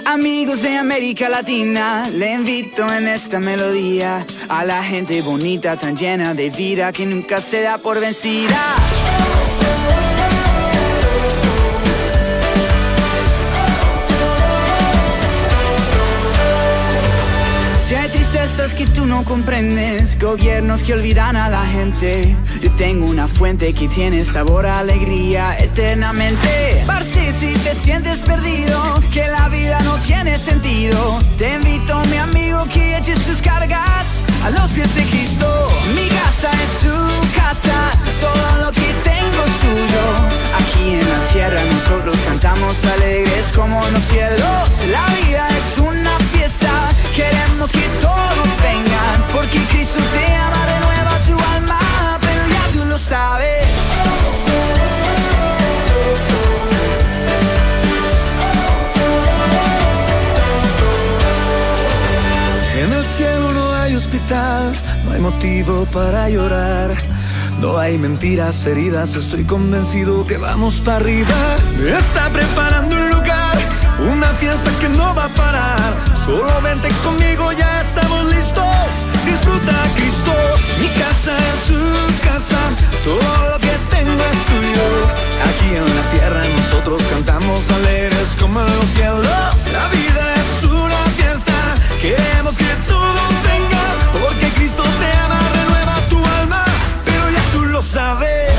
Amigos de América Latina, le invito en esta melodía a la gente bonita, tan llena de vida, que nunca se da por vencida. Si hay tristezas que tú no comprendes, gobiernos que olvidan a la gente, yo tengo una fuente que tiene sabor a alegría eternamente. Parce, si te sientes perdido, que la vida no tiene sentido, te invito, mi amigo, que eches tus cargas a los pies de Cristo. Mi casa es tu casa, todo lo que tengo es tuyo. Aquí en la tierra nosotros cantamos alegres como los cielos. La vida es una fiesta, queremos que todos vengan, porque Cristo te ama, renueva tu alma, pero ya tú lo sabes. En el cielo no hay hospital, no hay motivo para llorar, no hay mentiras, heridas, estoy convencido que vamos para arriba. Me está preparando un lugar, una fiesta que no va a parar. Solo vente conmigo, ya estamos listos. Disfruta a Cristo. Mi casa es tu casa, todo lo que tengo es tuyo. Aquí en la tierra nosotros cantamos alegres como en los cielos. La vida es una fiesta, queremos que todos vengan, porque Cristo te ama, renueva tu alma, pero ya tú lo sabes.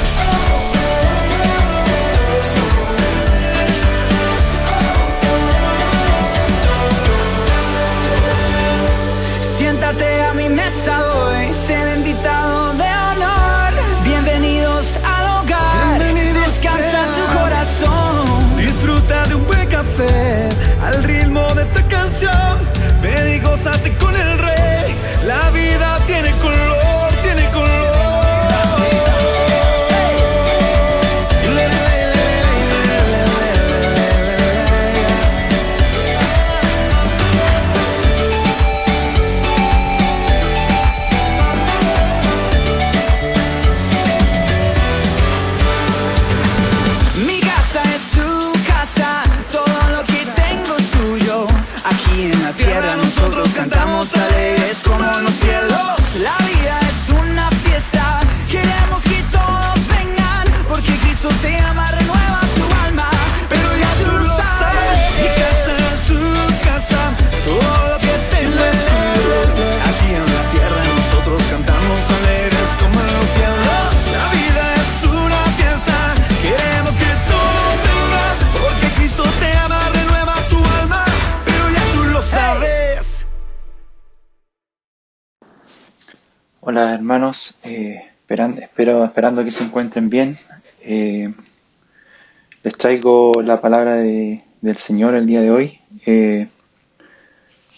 Siéntate a mi mesa hoy, sé el invitado de honor. Bienvenidos al hogar, descansa tu corazón. Disfruta de un buen café al ritmo de esta canción. Ven y gózate con el Rey. La vida tiene color, tiene color. Mi casa es tu casa, todo lo que tengo es tuyo. Aquí en la tierra nosotros cantamos alegres como en los cielos. La vida es una fiesta, queremos que todos vengan, porque Cristo te ama, renueva tu alma, pero ya tú lo sabes. Mi casa es tu casa, todo lo que tengo es tuyo. Aquí en la tierra nosotros cantamos alegres como en los cielos. La vida es una fiesta, queremos que todos vengan, porque Cristo te ama, renueva tu alma, pero ya tú lo sabes. Hola hermanos, esperando que se encuentren bien. Les traigo la palabra del Señor el día de hoy.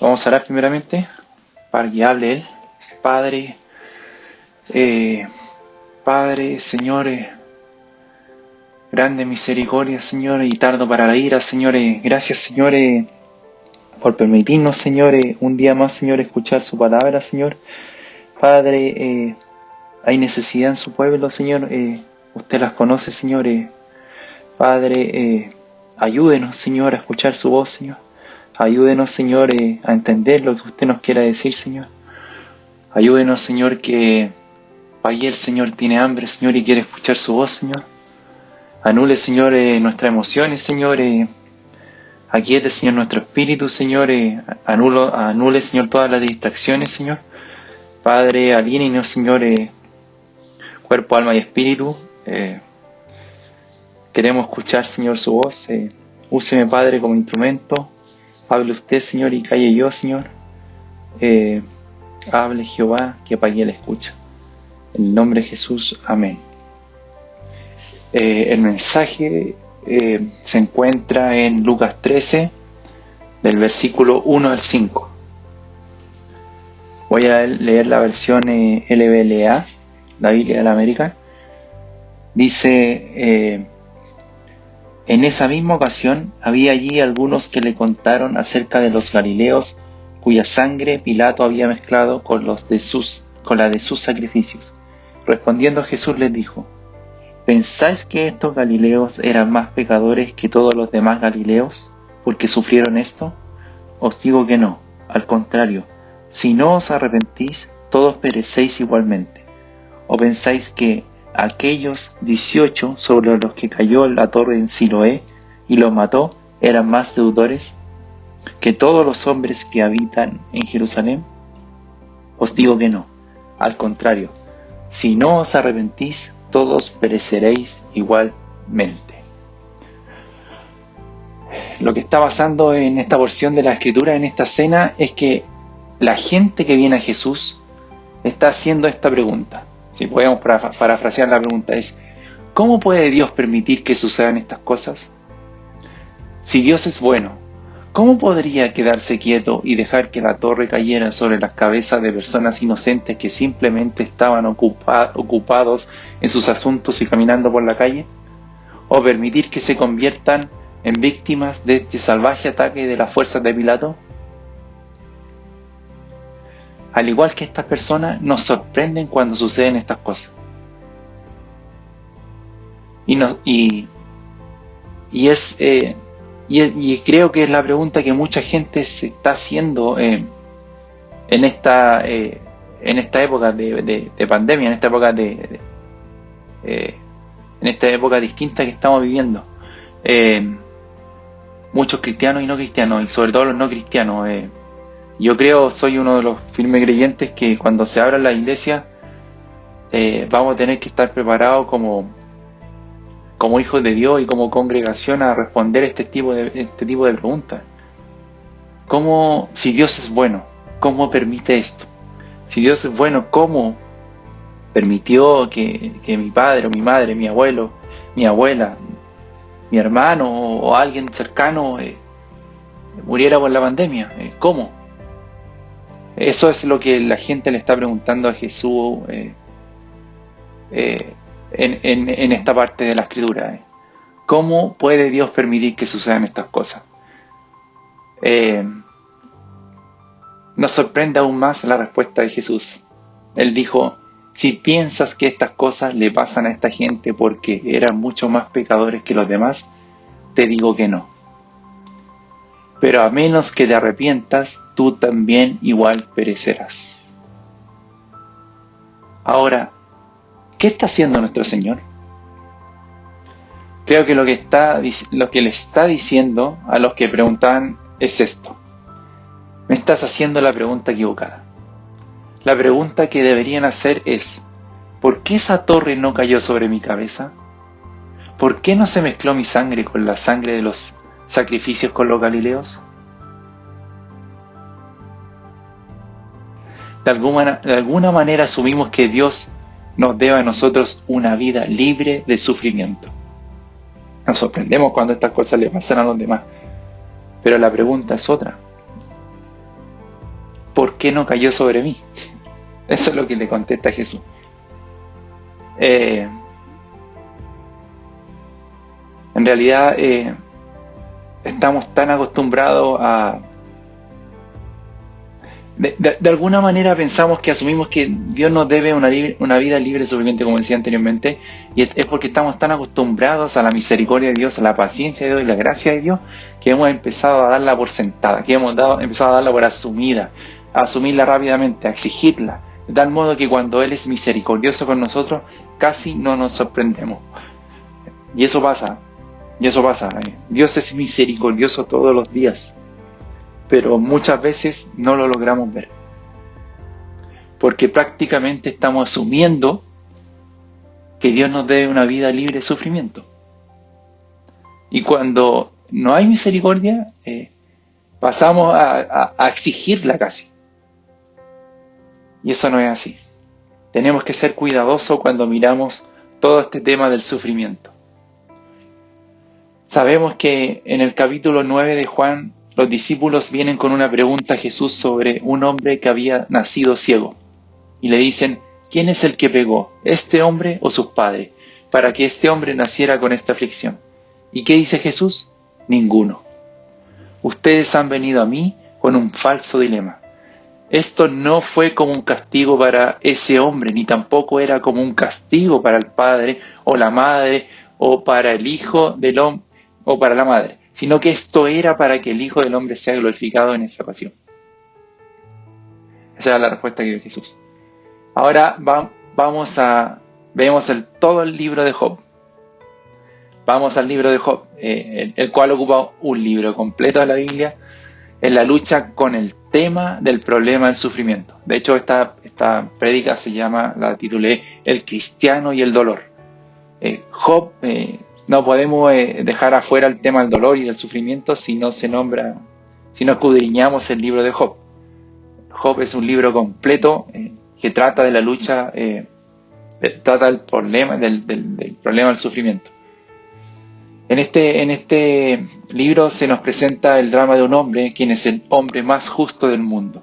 Vamos a orar primeramente para que hable Él. Padre, Señor, grande misericordia, Señor, y tardo para la ira, Señor. Gracias, Señor, por permitirnos, Señor, un día más, Señor, escuchar su palabra, Señor. Padre, hay necesidad en su pueblo, Señor, usted las conoce, Señor. Padre, ayúdenos, Señor, a escuchar su voz, Señor. Ayúdenos, Señor, a entender lo que usted nos quiera decir, Señor. Ayúdenos, Señor, que Payel, Señor, tiene hambre, Señor, y quiere escuchar su voz, Señor. Anule, Señor, nuestras emociones, Señor. Aquiete, Señor, nuestro espíritu, Señor. Anule, Señor, todas las distracciones, Señor. Padre, alínenos, Señor, cuerpo, alma y espíritu. Queremos escuchar, Señor, su voz. Úseme, Padre, como instrumento. Hable usted, Señor, y calle yo, Señor. Hable Jehová, que Payel escucha. En el nombre de Jesús, amén. El mensaje se encuentra en Lucas 13, del versículo 1 al 5. Voy a leer la versión LBLA, la Biblia de la América. Dice, en esa misma ocasión había allí algunos que le contaron acerca de los galileos cuya sangre Pilato había mezclado con la de sus sacrificios. Respondiendo Jesús les dijo, ¿Pensáis que estos Galileos eran más pecadores que todos los demás Galileos porque sufrieron esto? Os digo que no, al contrario, si no os arrepentís, todos perecéis igualmente. ¿O pensáis que aquellos 18 sobre los que cayó la torre en Siloé y los mató eran más deudores que todos los hombres que habitan en Jerusalén? Os digo que no, al contrario, si no os arrepentís, todos pereceréis igualmente. Lo que está pasando en esta porción de la Escritura, en esta escena, es que la gente que viene a Jesús está haciendo esta pregunta. Si podemos parafrasear la pregunta, es: ¿cómo puede Dios permitir que sucedan estas cosas? Si Dios es bueno, ¿cómo podría quedarse quieto y dejar que la torre cayera sobre las cabezas de personas inocentes que simplemente estaban ocupados en sus asuntos y caminando por la calle? ¿O permitir que se conviertan en víctimas de este salvaje ataque de las fuerzas de Pilato? Al igual que estas personas, nos sorprenden cuando suceden estas cosas. Y creo que es la pregunta que mucha gente se está haciendo en esta época de pandemia, en esta época distinta que estamos viviendo. Muchos cristianos y no cristianos, y sobre todo los no cristianos. Yo soy uno de los firmes creyentes que cuando se abra la iglesia vamos a tener que estar preparados como hijos de Dios y como congregación a responder este tipo de preguntas. Si Dios es bueno, ¿cómo permite esto? Si Dios es bueno, ¿cómo permitió que mi padre o mi madre, mi abuelo, mi abuela, mi hermano o alguien cercano muriera por la pandemia? ¿Cómo? Eso es lo que la gente le está preguntando a Jesús en esta parte de la Escritura. ¿Cómo puede Dios permitir que sucedan estas cosas? Nos sorprende aún más la respuesta de Jesús. Él dijo: si piensas que estas cosas le pasan a esta gente porque eran mucho más pecadores que los demás, te digo que no. Pero a menos que te arrepientas, tú también igual perecerás. Ahora, ¿qué está haciendo nuestro Señor? Creo que lo que le está diciendo a los que preguntaban es esto: me estás haciendo la pregunta equivocada. La pregunta que deberían hacer es: ¿por qué esa torre no cayó sobre mi cabeza? ¿Por qué no se mezcló mi sangre con la sangre de los sacrificios con los Galileos? De alguna manera asumimos que Dios nos debe a nosotros una vida libre de sufrimiento. Nos sorprendemos cuando estas cosas le pasan a los demás, pero la pregunta es otra: ¿por qué no cayó sobre mí? Eso es lo que le contesta Jesús. En realidad estamos tan acostumbrados a... De alguna manera pensamos que asumimos que Dios nos debe una vida libre de sufrimiento, como decía anteriormente, y es porque estamos tan acostumbrados a la misericordia de Dios, a la paciencia de Dios y la gracia de Dios, que hemos empezado a darla por sentada, que hemos empezado a darla por asumida, a asumirla rápidamente, a exigirla, de tal modo que cuando Él es misericordioso con nosotros, casi no nos sorprendemos. Y eso pasa. Dios es misericordioso todos los días, pero muchas veces no lo logramos ver, porque prácticamente estamos asumiendo que Dios nos debe una vida libre de sufrimiento. Y cuando no hay misericordia, pasamos a exigirla casi. Y eso no es así. Tenemos que ser cuidadosos cuando miramos todo este tema del sufrimiento. Sabemos que en el capítulo 9 de Juan, los discípulos vienen con una pregunta a Jesús sobre un hombre que había nacido ciego. Y le dicen: ¿quién es el que pecó, este hombre o sus padres, para que este hombre naciera con esta aflicción? ¿Y qué dice Jesús? Ninguno. Ustedes han venido a mí con un falso dilema. esto no fue como un castigo para ese hombre, ni tampoco era como un castigo para el padre o la madre o para el hijo del hombre o para la madre, sino que esto era para que el Hijo del Hombre sea glorificado en esa pasión. Esa era la respuesta que dio Jesús. Ahora vemos todo el libro de Job. Vamos al libro de Job, el cual ocupa un libro completo de la Biblia en la lucha con el tema del problema del sufrimiento. De hecho, esta prédica la titulé El cristiano y el dolor. Job, no podemos dejar afuera el tema del dolor y del sufrimiento si no escudriñamos el libro de Job. Job es un libro completo que trata de la lucha, trata del problema del problema del sufrimiento. En este libro se nos presenta el drama de un hombre, quien es el hombre más justo del mundo,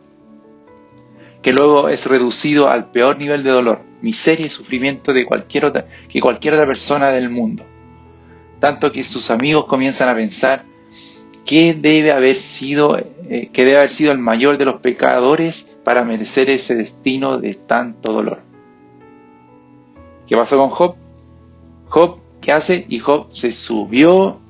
que luego es reducido al peor nivel de dolor, miseria y sufrimiento que cualquier otra persona del mundo. Tanto que sus amigos comienzan a pensar que debe haber sido el mayor de los pecadores para merecer ese destino de tanto dolor. ¿Qué pasó con Job? Job, ¿qué hace? Y Job se subió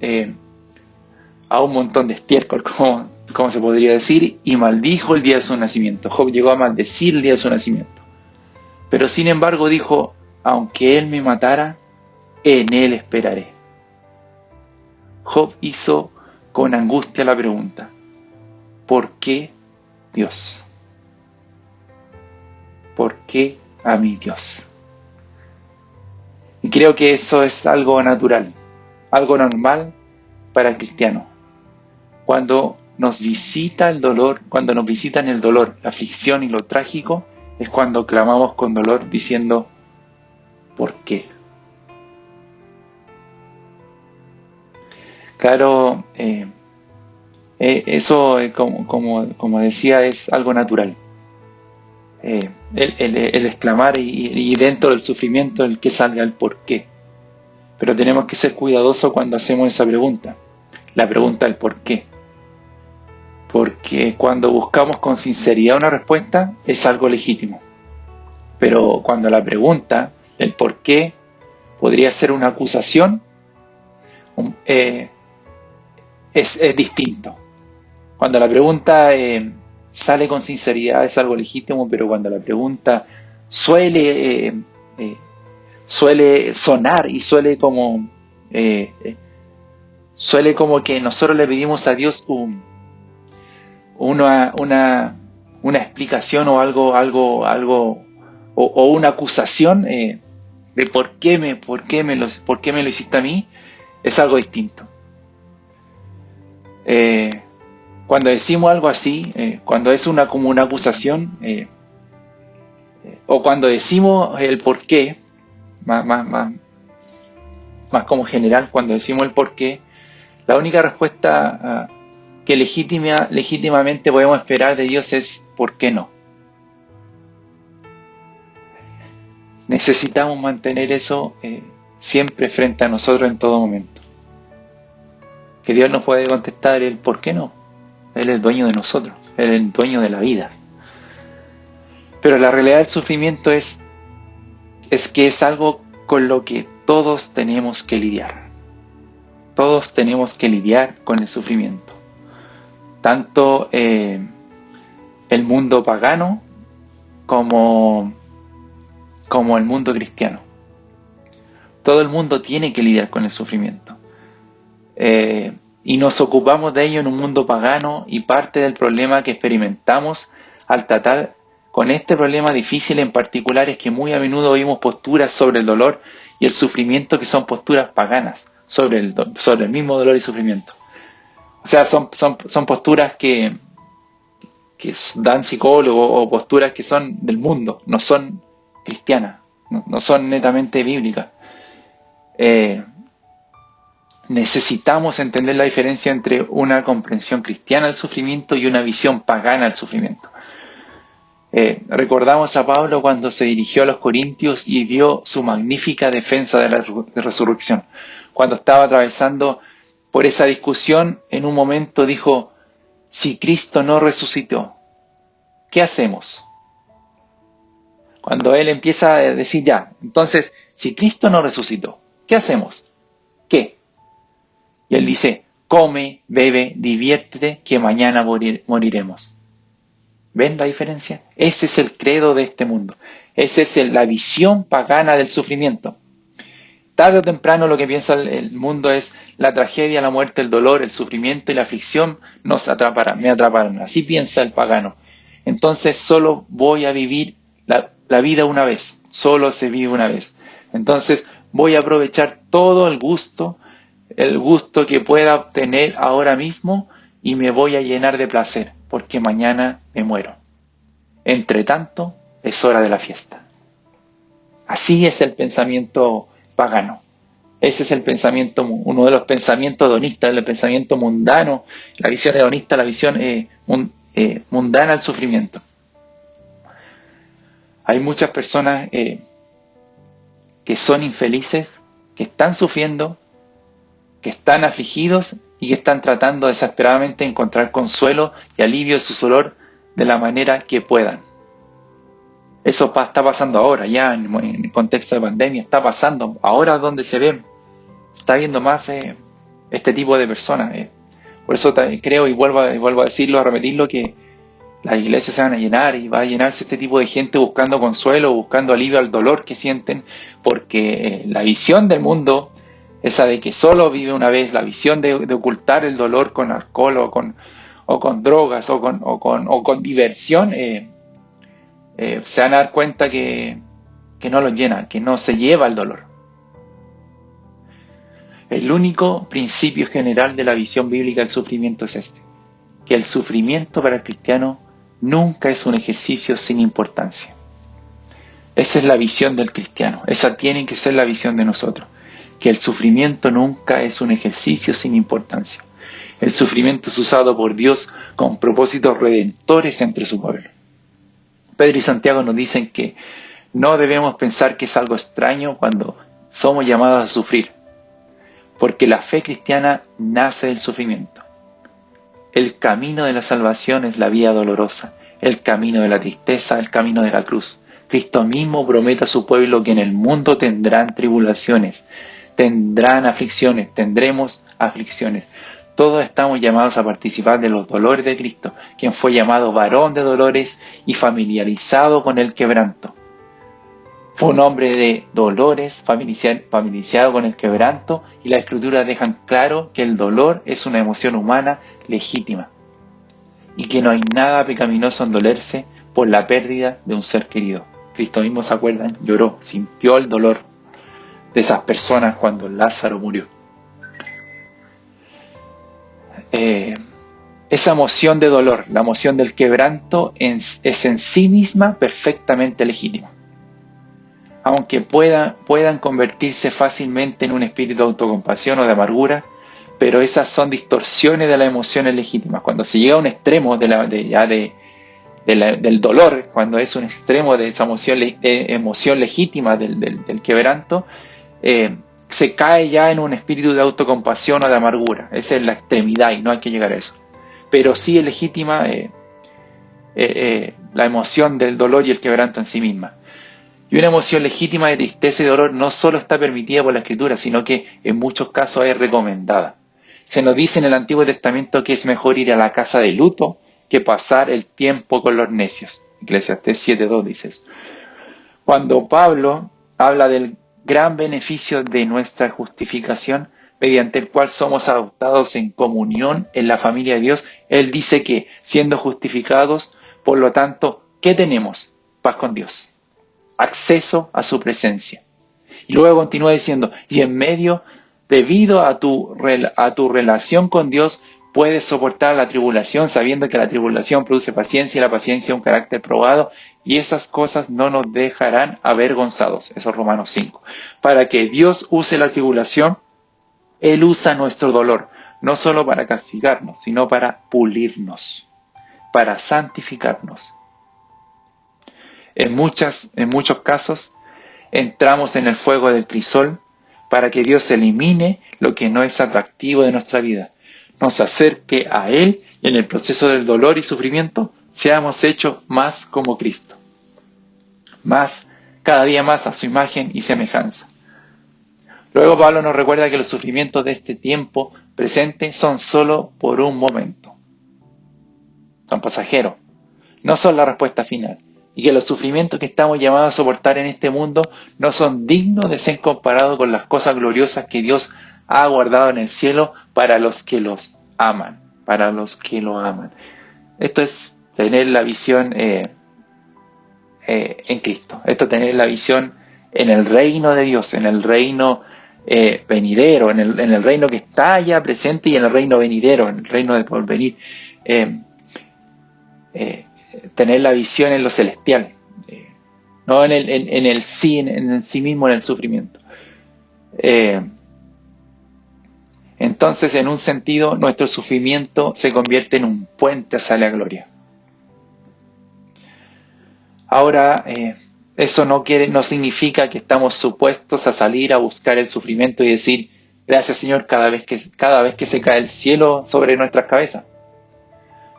a un montón de estiércol, como se podría decir, y maldijo el día de su nacimiento. Job llegó a maldecir el día de su nacimiento. Pero sin embargo dijo, aunque él me matara, en él esperaré. Job hizo con angustia la pregunta, ¿por qué Dios? ¿Por qué a mí Dios? Y creo que eso es algo natural, algo normal para el cristiano. Cuando nos visita el dolor, cuando nos visitan el dolor, la aflicción y lo trágico, es cuando clamamos con dolor diciendo, ¿por qué? Claro, eso, como decía, es algo natural. El exclamar y dentro del sufrimiento el que salga el por qué. Pero tenemos que ser cuidadosos cuando hacemos esa pregunta, la pregunta del por qué. Porque cuando buscamos con sinceridad una respuesta es algo legítimo. Pero cuando la pregunta, el por qué, podría ser una acusación, es distinto. Cuando la pregunta sale con sinceridad es algo legítimo, pero cuando la pregunta suele sonar y suele como que nosotros le pedimos a Dios una explicación o algo o una acusación de por qué me lo hiciste a mí, es algo distinto. Cuando decimos algo así, cuando es como una acusación, o cuando decimos el por qué, más como general, cuando decimos el por qué, la única respuesta que legítimamente podemos esperar de Dios es ¿por qué no? Necesitamos mantener eso siempre frente a nosotros en todo momento. Que Dios nos puede contestar el ¿por qué no? Él es el dueño de nosotros, Él es el dueño de la vida. Pero la realidad del sufrimiento es que es algo con lo que todos tenemos que lidiar. Todos tenemos que lidiar con el sufrimiento. Tanto el mundo pagano como el mundo cristiano. Todo el mundo tiene que lidiar con el sufrimiento. Y nos ocupamos de ello en un mundo pagano, y parte del problema que experimentamos al tratar con este problema difícil en particular es que muy a menudo oímos posturas sobre el dolor y el sufrimiento que son posturas paganas sobre el mismo dolor y sufrimiento. O sea, son posturas que dan psicólogos, o posturas que son del mundo, no son cristianas, no son netamente bíblicas. Necesitamos entender la diferencia entre una comprensión cristiana del sufrimiento y una visión pagana del sufrimiento. Recordamos a Pablo cuando se dirigió a los Corintios y dio su magnífica defensa de la resurrección. Cuando estaba atravesando por esa discusión, en un momento dijo, si Cristo no resucitó, ¿qué hacemos? Cuando él empieza a decir ya, entonces, si Cristo no resucitó, ¿qué hacemos? ¿Qué? Y él dice, come, bebe, diviértete, que mañana moriremos. ¿Ven la diferencia? Ese es el credo de este mundo. Esa es la visión pagana del sufrimiento. Tarde o temprano lo que piensa el mundo es la tragedia, la muerte, el dolor, el sufrimiento y la aflicción nos atraparán, me atraparán. Así piensa el pagano. Entonces solo voy a vivir la vida una vez. Solo se vive una vez. Entonces voy a aprovechar todo el gusto que pueda obtener ahora mismo y me voy a llenar de placer, porque mañana me muero. Entre tanto, es hora de la fiesta. Así es el pensamiento pagano. Ese es el pensamiento, uno de los pensamientos hedonistas, el pensamiento mundano, la visión hedonista, la visión mundana al sufrimiento. Hay muchas personas que son infelices, que están sufriendo, que están afligidos y que están tratando desesperadamente de encontrar consuelo y alivio de su dolor de la manera que puedan. Eso está pasando ahora, ya en el contexto de pandemia, está pasando ahora donde se ve, está viendo más este tipo de personas. Por eso creo, y vuelvo a decirlo, a repetirlo, que las iglesias se van a llenar y va a llenarse este tipo de gente buscando consuelo, buscando alivio al dolor que sienten, porque la visión del mundo, esa de que solo vive una vez, la visión de ocultar el dolor con alcohol o con drogas o con diversión, se van a dar cuenta que no los llena, que no se lleva el dolor. El único principio general de la visión bíblica del sufrimiento es este, que el sufrimiento para el cristiano nunca es un ejercicio sin importancia. Esa es la visión del cristiano, esa tiene que ser la visión de nosotros, que el sufrimiento nunca es un ejercicio sin importancia. El sufrimiento es usado por Dios con propósitos redentores entre su pueblo. Pedro y Santiago nos dicen que no debemos pensar que es algo extraño cuando somos llamados a sufrir, porque la fe cristiana nace del sufrimiento. El camino de la salvación es la vía dolorosa, el camino de la tristeza, el camino de la cruz. Cristo mismo promete a su pueblo que en el mundo tendrán tribulaciones, tendrán aflicciones, tendremos aflicciones. Todos estamos llamados a participar de los dolores de Cristo, quien fue llamado varón de dolores y familiarizado con el quebranto. Fue un hombre de dolores, familiarizado con el quebranto, y las Escrituras dejan claro que el dolor es una emoción humana legítima y que no hay nada pecaminoso en dolerse por la pérdida de un ser querido. Cristo mismo, ¿se acuerdan? Lloró, sintió el dolor de esas personas cuando Lázaro murió. Esa emoción de dolor, la emoción del quebranto, es en sí misma perfectamente legítima. Aunque puedan convertirse fácilmente en un espíritu de autocompasión o de amargura, pero esas son distorsiones de las emociones legítimas. Cuando se llega a un extremo del dolor, cuando es un extremo de esa emoción legítima del quebranto, se cae ya en un espíritu de autocompasión o de amargura. Esa es la extremidad y no hay que llegar a eso. Pero sí es legítima la emoción del dolor y el quebranto en sí misma. Y una emoción legítima de tristeza y dolor no solo está permitida por la Escritura, sino que en muchos casos es recomendada. Se nos dice en el Antiguo Testamento que es mejor ir a la casa de luto que pasar el tiempo con los necios. Eclesiastés 7:2 dice eso. Cuando Pablo habla del gran beneficio de nuestra justificación, mediante el cual somos adoptados en comunión en la familia de Dios, él dice que, siendo justificados, por lo tanto, ¿qué tenemos? Paz con Dios. Acceso a su presencia. Y luego continúa diciendo, y en medio, debido a tu relación con Dios, puedes soportar la tribulación, sabiendo que la tribulación produce paciencia y la paciencia un carácter probado, y esas cosas no nos dejarán avergonzados. Eso es Romanos 5. Para que Dios use la tribulación, Él usa nuestro dolor, no solo para castigarnos, sino para pulirnos, para santificarnos. En muchos casos, entramos en el fuego del crisol para que Dios elimine lo que no es atractivo de nuestra vida, nos acerque a Él y en el proceso del dolor y sufrimiento seamos hechos más como Cristo, cada día más a su imagen y semejanza. Luego Pablo nos recuerda que los sufrimientos de este tiempo presente son solo por un momento. Son pasajeros, no son la respuesta final. Y que los sufrimientos que estamos llamados a soportar en este mundo no son dignos de ser comparados con las cosas gloriosas que Dios ha guardado en el cielo para los que los aman. Para los que lo aman. Esto es tener la visión en Cristo. Esto es tener la visión en el reino de Dios, en el reino venidero, en el reino que está ya presente y en el reino venidero, en el reino de porvenir. Tener la visión en lo celestial, no en el sí mismo, en el sufrimiento. Entonces, en un sentido, nuestro sufrimiento se convierte en un puente hacia la gloria. Ahora, eso no significa que estamos supuestos a salir a buscar el sufrimiento y decir, gracias Señor, cada vez que se cae el cielo sobre nuestras cabezas.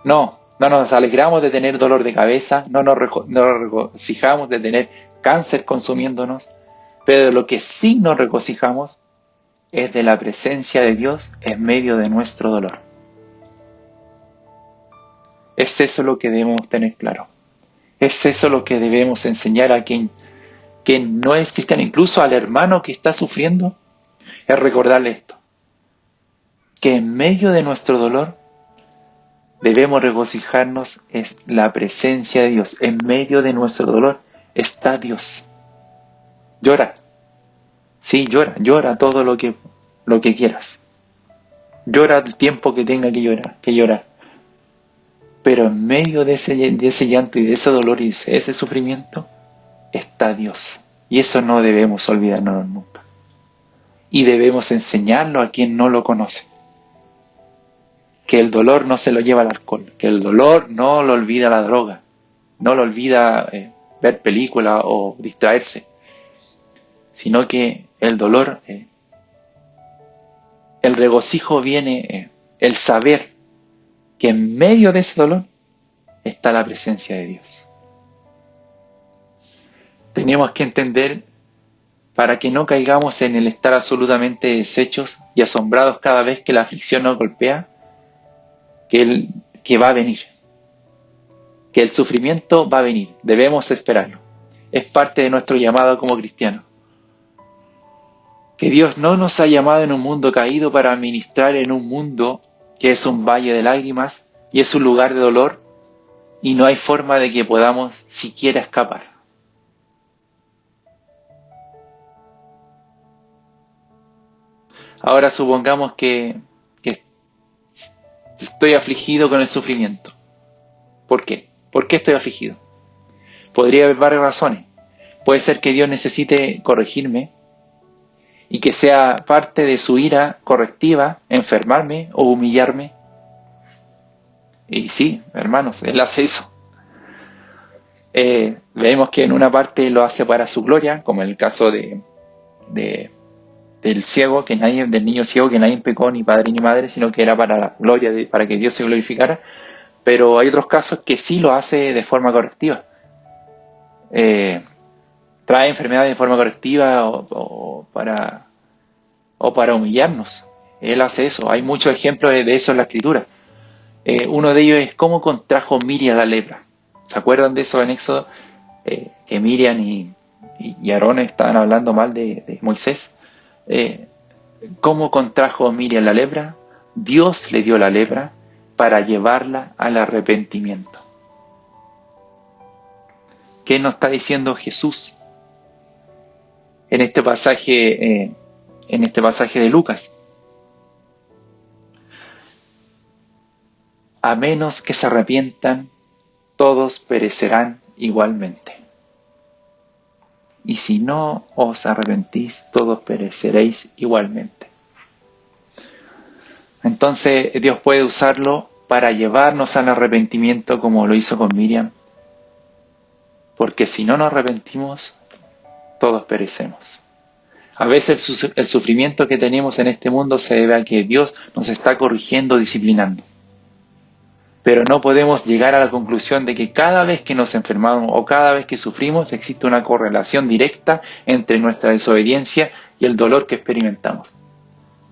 No nos alegramos de tener dolor de cabeza, no nos regocijamos de tener cáncer consumiéndonos, pero de lo que sí nos regocijamos es de la presencia de Dios en medio de nuestro dolor. Es eso lo que debemos tener claro. Es eso lo que debemos enseñar a quien no es cristiano, incluso al hermano que está sufriendo, es recordarle esto, que en medio de nuestro dolor debemos regocijarnos en la presencia de Dios. En medio de nuestro dolor está Dios. Llora. Sí, llora todo lo que quieras. Llora el tiempo que tenga que llorar. Pero en medio de ese llanto y de ese dolor y de ese sufrimiento está Dios. Y eso no debemos olvidarnos nunca. Y debemos enseñarlo a quien no lo conoce. Que el dolor no se lo lleva al alcohol. Que el dolor no lo olvida la droga. No lo olvida ver películas o distraerse. Sino que el dolor, el regocijo viene, el saber que en medio de ese dolor está la presencia de Dios. Tenemos que entender, para que no caigamos en el estar absolutamente deshechos y asombrados cada vez que la aflicción nos golpea, que va a venir, que el sufrimiento va a venir, debemos esperarlo. Es parte de nuestro llamado como cristianos. Que Dios no nos ha llamado en un mundo caído para ministrar en un mundo que es un valle de lágrimas y es un lugar de dolor y no hay forma de que podamos siquiera escapar. Ahora supongamos que estoy afligido con el sufrimiento. ¿Por qué? ¿Por qué estoy afligido? Podría haber varias razones. Puede ser que Dios necesite corregirme y que sea parte de su ira correctiva, enfermarme o humillarme. Y sí, hermanos, Él hace eso. Vemos que en una parte lo hace para su gloria, como en el caso del ciego, del niño ciego, que nadie pecó, ni padre ni madre, sino que era para la gloria, para que Dios se glorificara. Pero hay otros casos que sí lo hace de forma correctiva. Trae enfermedades de forma correctiva o para humillarnos. Él hace eso. Hay muchos ejemplos de eso en la Escritura. Uno de ellos es cómo contrajo Miriam la lepra. ¿Se acuerdan de eso en Éxodo? Que Miriam y Aarón estaban hablando mal de Moisés. ¿Cómo contrajo Miriam la lepra? Dios le dio la lepra para llevarla al arrepentimiento. ¿Qué nos está diciendo Jesús en este pasaje de Lucas? A menos que se arrepientan, todos perecerán igualmente. Y si no os arrepentís, todos pereceréis igualmente. Entonces Dios puede usarlo para llevarnos al arrepentimiento como lo hizo con Miriam. Porque si no nos arrepentimos, todos perecemos. A veces el sufrimiento que tenemos en este mundo se debe a que Dios nos está corrigiendo, disciplinando. Pero no podemos llegar a la conclusión de que cada vez que nos enfermamos o cada vez que sufrimos existe una correlación directa entre nuestra desobediencia y el dolor que experimentamos.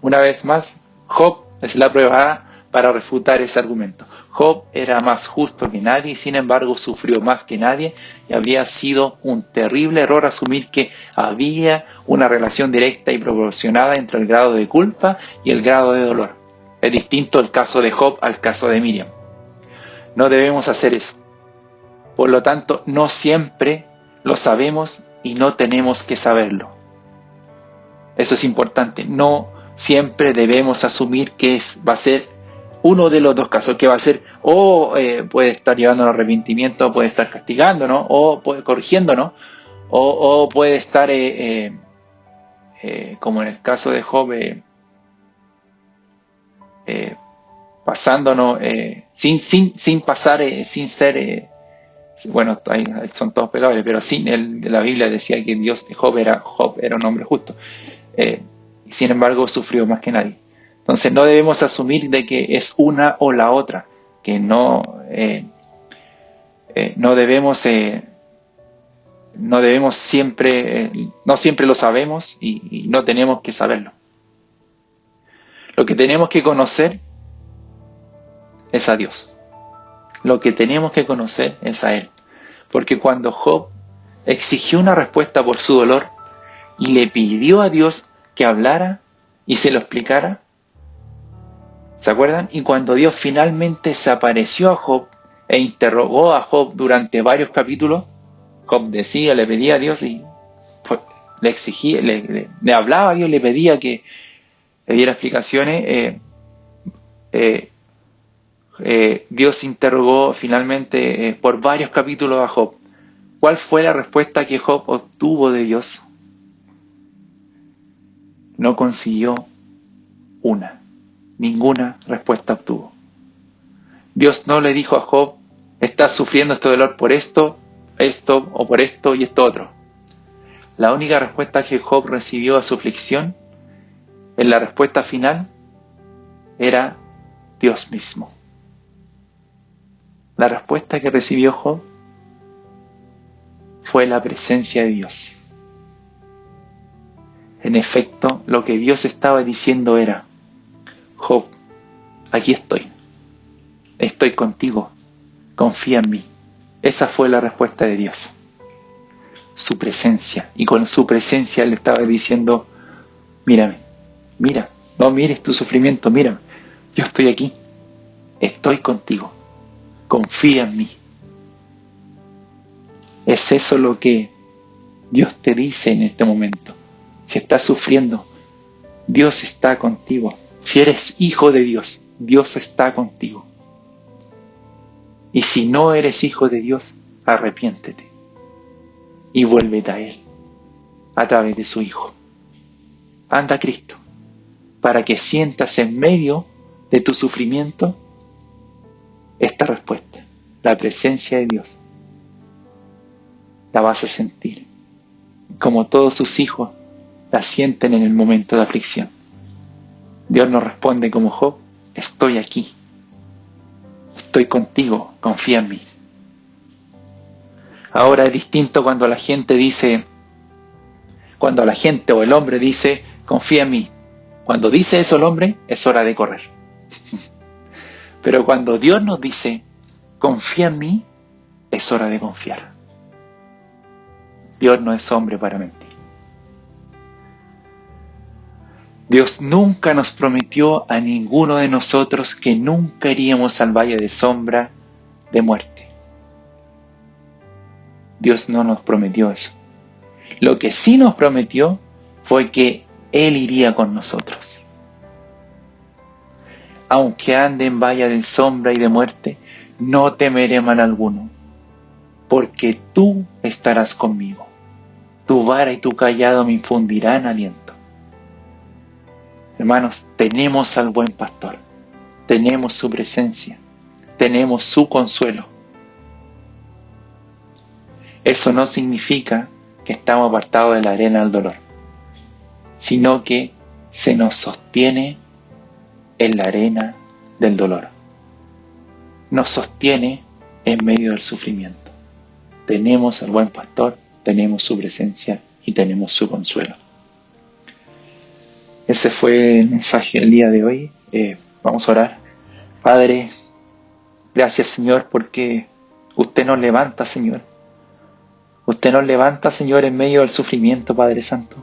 Una vez más, Job es la prueba A para refutar ese argumento. Job era más justo que nadie y sin embargo sufrió más que nadie, y habría sido un terrible error asumir que había una relación directa y proporcionada entre el grado de culpa y el grado de dolor. Es distinto el caso de Job al caso de Miriam. No debemos hacer eso. Por lo tanto, no siempre lo sabemos y no tenemos que saberlo. Eso es importante. No siempre debemos asumir que va a ser uno de los dos casos, que va a ser puede estar llevando al arrepentimiento, puede estar castigándonos, o corrigiéndonos, o puede estar, como en el caso de Job, pasándonos sin pasar, sin ser, bueno, son todos pecables, pero la Biblia decía que Job era un hombre justo, y sin embargo sufrió más que nadie. Entonces no debemos asumir de que es una o la otra, que no debemos siempre, no siempre lo sabemos y no tenemos que saberlo. Lo que tenemos que conocer es a Dios. Lo que tenemos que conocer es a Él. Porque cuando Job exigió una respuesta por su dolor y le pidió a Dios que hablara y se lo explicara, ¿se acuerdan? Y cuando Dios finalmente se apareció a Job e interrogó a Job durante varios capítulos, Job decía, le pedía a Dios y le exigía, le hablaba a Dios, le pedía que le diera explicaciones. Dios interrogó finalmente por varios capítulos a Job. ¿Cuál fue la respuesta que Job obtuvo de Dios? No consiguió ninguna respuesta obtuvo. Dios no le dijo a Job, estás sufriendo este dolor por esto, o por esto y esto otro. La única respuesta que Job recibió a su aflicción, en la respuesta final, era Dios mismo. La respuesta que recibió Job fue la presencia de Dios. En efecto, lo que Dios estaba diciendo era, Job, aquí estoy contigo, confía en mí. Esa fue la respuesta de Dios, su presencia, y con su presencia le estaba diciendo, mírame, no mires tu sufrimiento, mírame, yo estoy aquí, estoy contigo, confía en mí. Es eso lo que Dios te dice en este momento. Si estás sufriendo, Dios está contigo. Si eres hijo de Dios, Dios está contigo. Y si no eres hijo de Dios, arrepiéntete y vuélvete a Él a través de su Hijo. Anda a Cristo para que sientas en medio de tu sufrimiento esta respuesta, la presencia de Dios. La vas a sentir como todos sus hijos la sienten en el momento de aflicción. Dios nos responde como Job, estoy aquí, estoy contigo, confía en mí. Ahora es distinto cuando la gente o el hombre dice, confía en mí. Cuando dice eso el hombre, es hora de correr. Pero cuando Dios nos dice, confía en mí, es hora de confiar. Dios no es hombre para mentir. Dios nunca nos prometió a ninguno de nosotros que nunca iríamos al valle de sombra de muerte. Dios no nos prometió eso. Lo que sí nos prometió fue que Él iría con nosotros. Aunque ande en valle de sombra y de muerte, no temeré mal alguno, porque tú estarás conmigo. Tu vara y tu cayado me infundirán aliento. Hermanos, tenemos al buen pastor, tenemos su presencia, tenemos su consuelo. Eso no significa que estamos apartados de la arena del dolor, sino que se nos sostiene en la arena del dolor. nos sostiene en medio del sufrimiento. Tenemos al buen pastor, tenemos su presencia y tenemos su consuelo. Ese fue el mensaje del día de hoy. Vamos a orar. Padre, gracias, Señor, porque usted nos levanta, Señor. Usted nos levanta, Señor, en medio del sufrimiento, Padre Santo.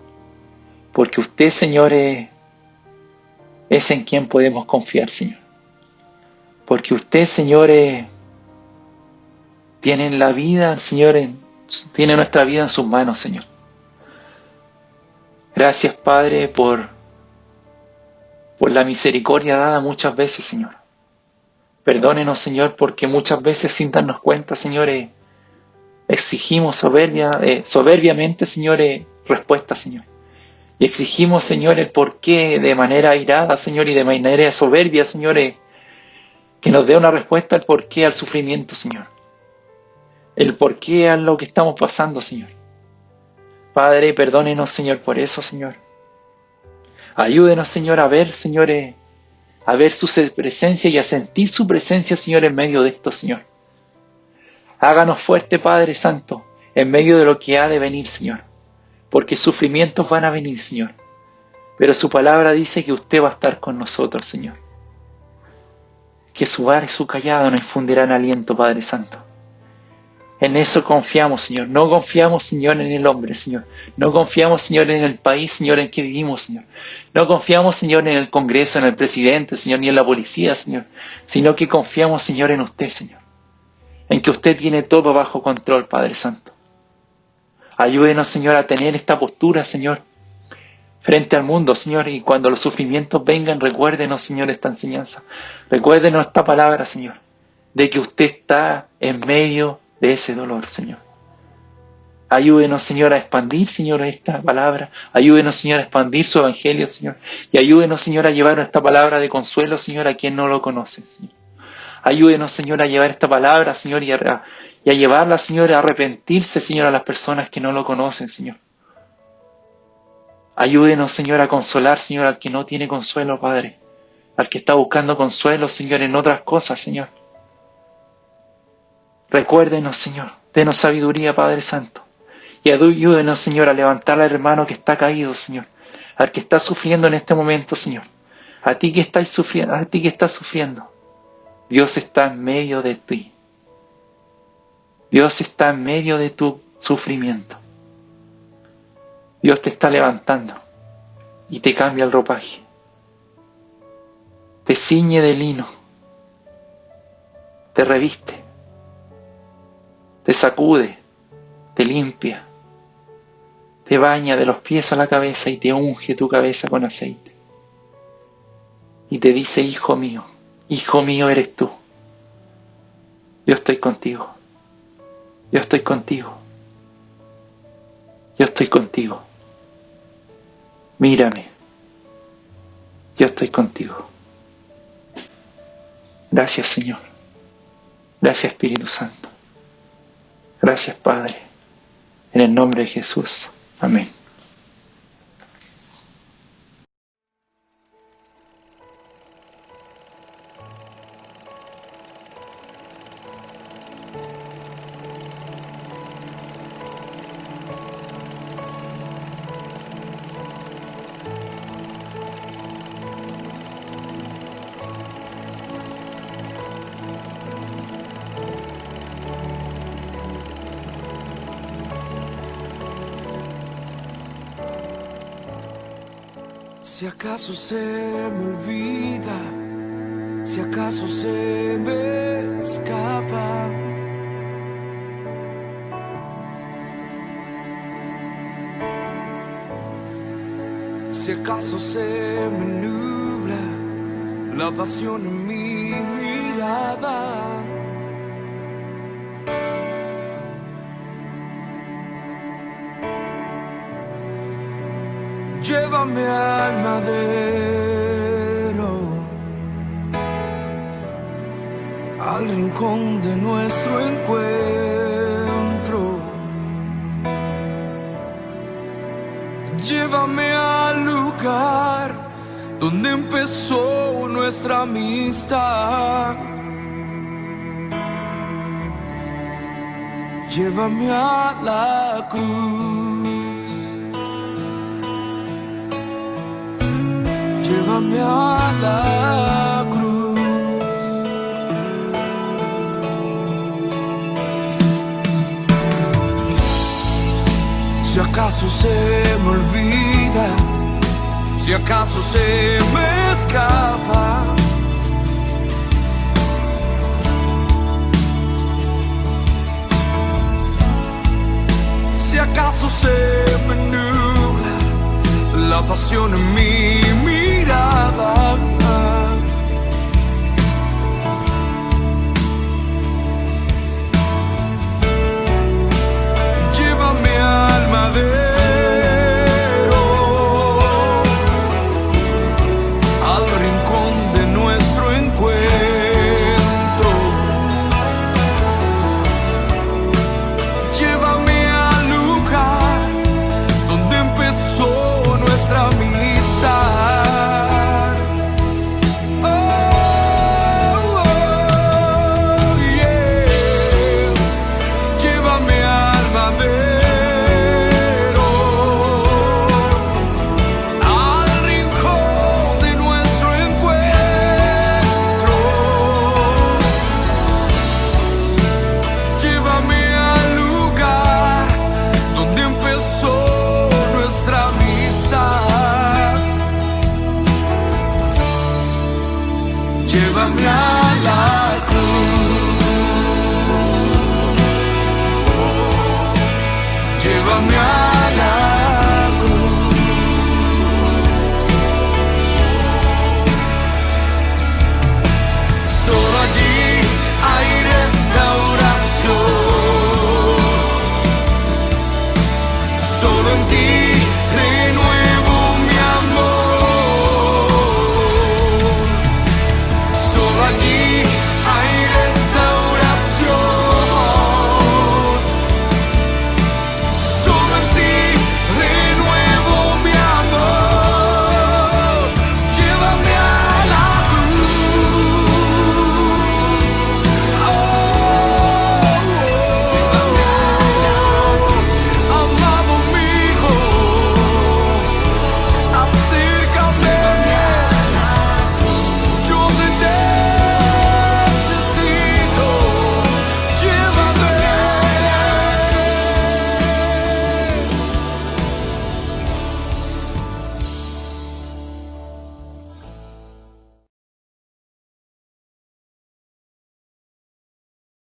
Porque usted, Señor, es en quien podemos confiar, Señor. Porque usted, Señor, tiene la vida, Señor, tiene nuestra vida en sus manos, Señor. Gracias, Padre, por la misericordia dada muchas veces, Señor. Perdónenos, Señor, porque muchas veces sin darnos cuenta, Señor, exigimos soberbiamente, Señor, respuestas, Señor. Y exigimos, Señor, el porqué de manera airada, Señor, y de manera soberbia, Señor, que nos dé una respuesta al porqué al sufrimiento, Señor. El porqué a lo que estamos pasando, Señor. Padre, perdónenos, Señor, por eso, Señor. Ayúdenos, Señor, a ver, Señor, a ver su presencia y a sentir su presencia, Señor, en medio de esto, Señor. Háganos fuerte, Padre Santo, en medio de lo que ha de venir, Señor. Porque sufrimientos van a venir, Señor. Pero su palabra dice que usted va a estar con nosotros, Señor. Que su vara y su callado nos infundirán aliento, Padre Santo. En eso confiamos, Señor. No confiamos, Señor, en el hombre, Señor. No confiamos, Señor, en el país, Señor, en que vivimos, Señor. No confiamos, Señor, en el Congreso, en el presidente, Señor, ni en la policía, Señor. Sino que confiamos, Señor, en usted, Señor. En que usted tiene todo bajo control, Padre Santo. Ayúdenos, Señor, a tener esta postura, Señor, frente al mundo, Señor. Y cuando los sufrimientos vengan, recuérdenos, Señor, esta enseñanza. Recuérdenos esta palabra, Señor, de que usted está en medio de ese dolor, Señor. Ayúdenos, Señor, a expandir, Señor, esta palabra. Ayúdenos, Señor, a expandir su evangelio, Señor. Y ayúdenos, Señor, a llevar esta palabra de consuelo, Señor, a quien no lo conoce, Señor. Ayúdenos, Señor, a llevar esta palabra, Señor, y a llevarla, Señor, a arrepentirse, Señor, a las personas que no lo conocen, Señor. Ayúdenos, Señor, a consolar, Señor, al que no tiene consuelo, Padre. Al que está buscando consuelo, Señor, en otras cosas, Señor. Recuérdenos, Señor, denos sabiduría, Padre Santo. Y ayúdenos, Señor, a levantar al hermano que está caído, Señor. Al que está sufriendo en este momento, Señor. A ti que estás sufriendo. Dios está en medio de ti. Dios está en medio de tu sufrimiento. Dios te está levantando y te cambia el ropaje. Te ciñe de lino. Te reviste. Te sacude. Te limpia. Te baña de los pies a la cabeza y te unge tu cabeza con aceite. Y te dice, hijo mío eres tú. Yo estoy contigo. Yo estoy contigo. Yo estoy contigo. Mírame. Yo estoy contigo. Gracias, Señor. Gracias, Espíritu Santo. Gracias, Padre. En el nombre de Jesús. Amén. Si acaso se me olvida, si acaso se me escapa, si acaso se me nubla la pasión en mi mirada, llévame al madero, al rincón de nuestro encuentro. Llévame al lugar donde empezó nuestra amistad. Llévame a la cruz, llévame a la cruz. Si acaso se me olvida, si acaso se me escapa, si acaso se me nubla la pasión en mi mirada, llévame al madero, al rincón de nuestro encuentro, llévame nuestra amistad. Oh, oh, yeah. Llévame al madero, al rincón de nuestro encuentro, llévame al lugar donde empezó nuestra amistad. Llévame a